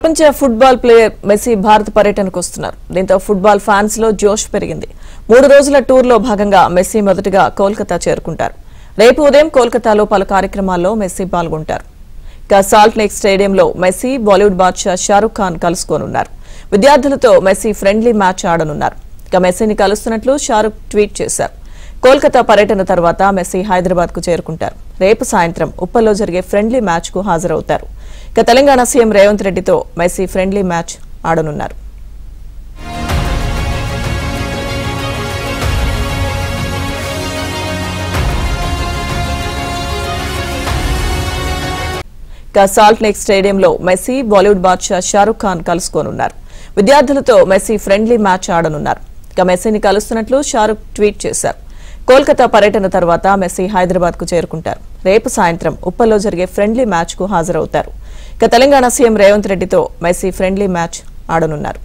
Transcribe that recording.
ప్రపంచ football player Messi భారత పర్యటనకు వస్తున్నారు. దీంతో ఫుట్బాల్ ఫ్యాన్స్ లో జోష్ పెరిగింది. 3 రోజుల టూర్ లో భాగంగా మెస్సీ మొదటగా కోల్కతా చేరుకుంటారు. రేపు ఉదయం కోల్కతాలో పలు కార్యక్రమాల్లో మెస్సీ పాల్గొంటారు. ఇక సాల్ట్ లేక్ స్టేడియంలో మెస్సీ బాలీవుడ్ బాద్షా షారుఖ్ ఖాన్ కలుసుకోనున్నారు. విద్యార్థులతో మెస్సీ ఫ్రెండ్లీ మ్యాచ్ ఆడనున్నారు. ఇక మెస్సీని కలుస్తున్నట్లు షారుఖ్ ట్వీట్ చేశారు. కోల్కతా పర్యటన తర్వాత మెస్సీ హైదరాబాద్ కు చేరుకుంటారు. రేపు సాయంత్రం ఉప్పల్లో జరిగే ఫ్రెండ్లీ మ్యాచ్ కు హాజరవుతారు. ఇక తెలంగాణ సీఎం రేవంత్ రెడ్డితో మెస్సీ ఫ్రెండ్లీ మ్యాచ్ ఆడనున్నారు. ఇక సాల్ట్ లేక్ స్టేడియంలో మెస్సీ బాలీవుడ్ బాద్షా షారుఖ్ ఖాన్ కలుసుకోనున్నారు. విద్యార్థులతో మెస్సీ ఫ్రెండ్లీ మ్యాచ్ ఆడనున్నారు. ఇక మెస్సీని కలుస్తున్నట్లు షారుఖ్ ట్వీట్ చేశారు. కోల్కతా పర్యటన తర్వాత మెస్సీ హైదరాబాద్ కు చేరుకుంటారు. రేపు సాయంత్రం ఉప్పల్లో జరిగే ఫ్రెండ్లీ మ్యాచ్ కు హాజరవుతారు. ఇక తెలంగాణ సీఎం రేవంత్ రెడ్డితో మెస్సీ ఫ్రెండ్లీ మ్యాచ్ ఆడనున్నారు.